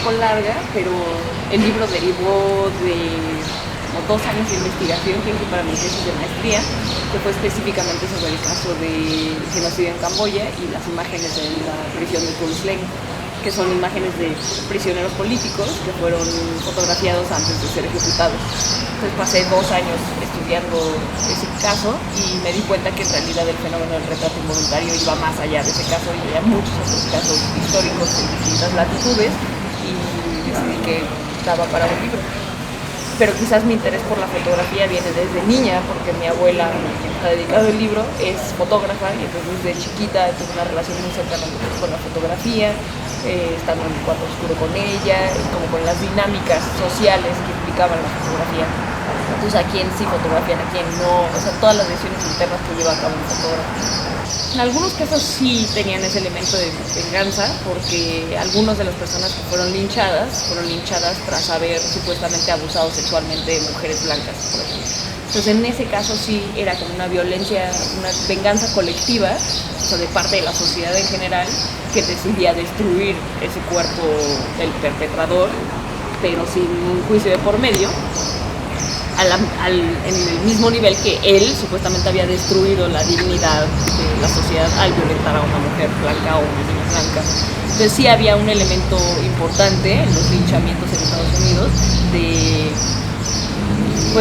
poco larga, pero el libro derivó de como 2 años de investigación que hice para mi tesis de maestría, que fue específicamente sobre el caso del genocidio en Camboya y las imágenes de la prisión de Tuol Sleng, que son imágenes de prisioneros políticos que fueron fotografiados antes de ser ejecutados. Entonces pasé 2 años estudiando ese caso y me di cuenta que en realidad el fenómeno del retrato involuntario iba más allá de ese caso y había muchos otros casos históricos en distintas latitudes y decidí que daba para un libro. Pero quizás mi interés por la fotografía viene desde niña, porque mi abuela, quien ha dedicado el libro, es fotógrafa y entonces desde chiquita tuve una relación muy cercana con la fotografía, estando en el cuarto oscuro con ella, como con las dinámicas sociales que implicaban la fotografía. Entonces a quién sí fotografían, a quién no, o sea, todas las decisiones internas que lleva a cabo un fotógrafo. En algunos casos sí tenían ese elemento de venganza, porque algunas de las personas que fueron linchadas tras haber supuestamente abusado sexualmente de mujeres blancas, por ejemplo. Entonces en ese caso sí era como una violencia, una venganza colectiva, o sea, de parte de la sociedad en general, que decidía destruir ese cuerpo del perpetrador, pero sin un juicio de por medio, en el mismo nivel que él supuestamente había destruido la dignidad de la sociedad al violentar a una mujer blanca o una niña blanca. Entonces sí había un elemento importante en los linchamientos en Estados Unidos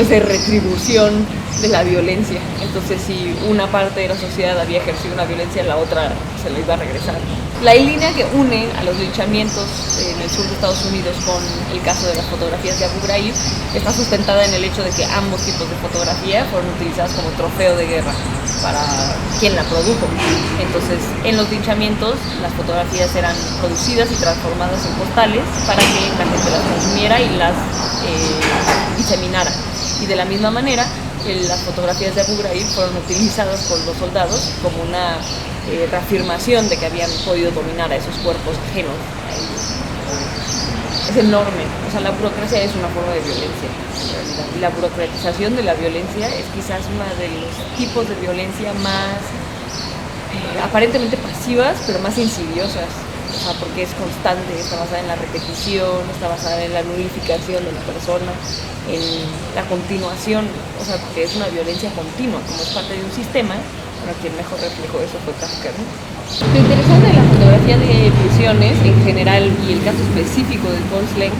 de retribución de la violencia. Entonces si una parte de la sociedad había ejercido una violencia, la otra se le iba a regresar. La línea que une a los linchamientos en el sur de Estados Unidos con el caso de las fotografías de Abu Ghraib está sustentada en el hecho de que ambos tipos de fotografía fueron utilizadas como trofeo de guerra para quien la produjo. Entonces, en los linchamientos, las fotografías eran producidas y transformadas en postales para que la gente las consumiera y las diseminara. Y de la misma manera, las fotografías de Abu Ghraib fueron utilizadas por los soldados como una reafirmación de que habían podido dominar a esos cuerpos ajenos. Es enorme, o sea, la burocracia es una forma de violencia, en realidad. Y la burocratización de la violencia es quizás uno de los tipos de violencia más aparentemente pasivas, pero más insidiosas. O sea, porque es constante, está basada en la repetición, está basada en la nulificación de la persona, en la continuación, o sea, porque es una violencia continua, como es parte de un sistema. Bueno, quien mejor reflejó eso fue Kafka, ¿no? Lo interesante de la fotografía de prisiones en general y el caso específico de Tuol Sleng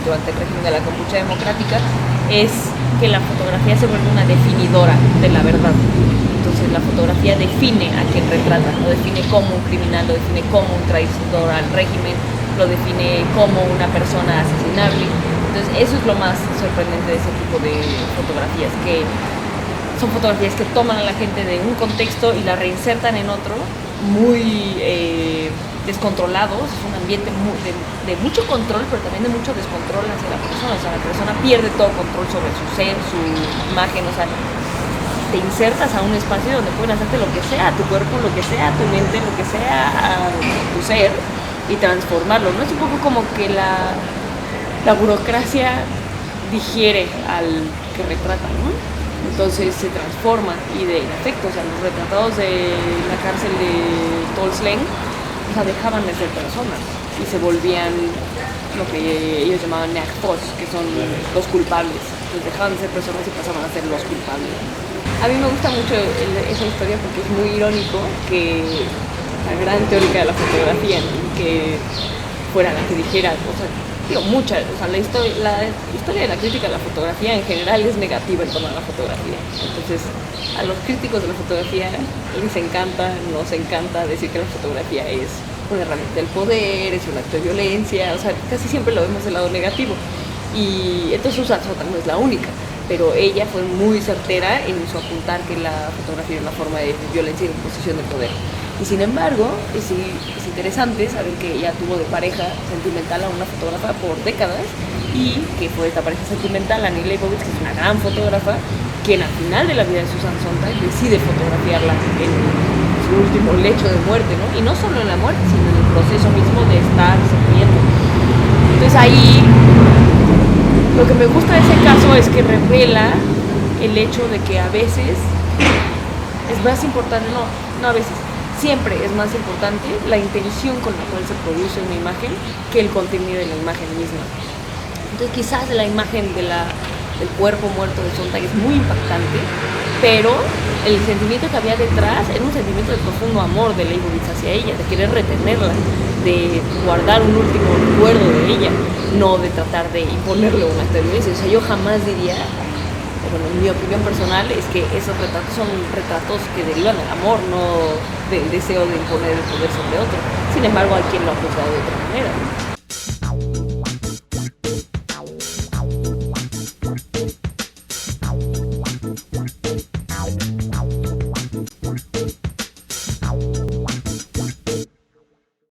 durante el régimen de la Kampuchea Democrática es que la fotografía se vuelve una definidora de la verdad. Entonces la fotografía define a quien retrata, lo define como un criminal, lo define como un traicionador al régimen, lo define como una persona asesinable. Entonces eso es lo más sorprendente de ese tipo de fotografías, que son fotografías que toman a la gente de un contexto y la reinsertan en otro muy descontrolados. Es un ambiente de mucho control, pero también de mucho descontrol hacia la persona. O sea, la persona pierde todo control sobre su ser, su imagen. O sea, te insertas a un espacio donde pueden hacerte lo que sea, a tu cuerpo, lo que sea, a tu mente, lo que sea, a tu ser, y transformarlo, ¿no? Es un poco como que la burocracia digiere al que retrata, ¿no? Entonces se transforma y en efecto, o sea, los retratados de la cárcel de Tuol Sleng, o sea, dejaban de ser personas y se volvían lo que ellos llamaban Nakpos, que son los culpables. Entonces dejaban de ser personas y pasaban a ser los culpables. A mí me gusta mucho esa historia porque es muy irónico que la gran teórica de la fotografía, ¿no?, que fuera la que dijera, o sea, la historia de la crítica de la fotografía en general es negativa en torno a la fotografía. Entonces, a los críticos de la fotografía les encanta, nos encanta decir que la fotografía es una herramienta del poder, es un acto de violencia, o sea, casi siempre lo vemos del lado negativo. Y entonces Susan Sontag no es la única, pero ella fue muy certera en su apuntar que la fotografía es una forma de violencia y de imposición de poder. Y sin embargo, es interesante saber que ella tuvo de pareja sentimental a una fotógrafa por décadas y que fue esta pareja sentimental, Annie Leibovitz, que es una gran fotógrafa, quien al final de la vida de Susan Sontag decide fotografiarla en su último lecho de muerte, ¿no? Y no solo en la muerte, sino en el proceso mismo de estar sufriendo. Entonces ahí lo que me gusta de ese caso es que revela el hecho de que a veces es más importante, no a veces, siempre es más importante la intención con la cual se produce una imagen que el contenido de la imagen misma. Entonces quizás la imagen del cuerpo muerto de Sontag es muy impactante, pero el sentimiento que había detrás era un sentimiento de profundo amor de Leibovitz hacia ella, de querer retenerla, de guardar un último recuerdo de ella, no de tratar de imponerle una violencia. O sea, yo jamás diría, bueno, mi opinión personal es que esos retratos son retratos que derivan del amor, no del deseo de imponer el poder sobre otro. Sin embargo, hay quien lo ha juzgado de otra manera.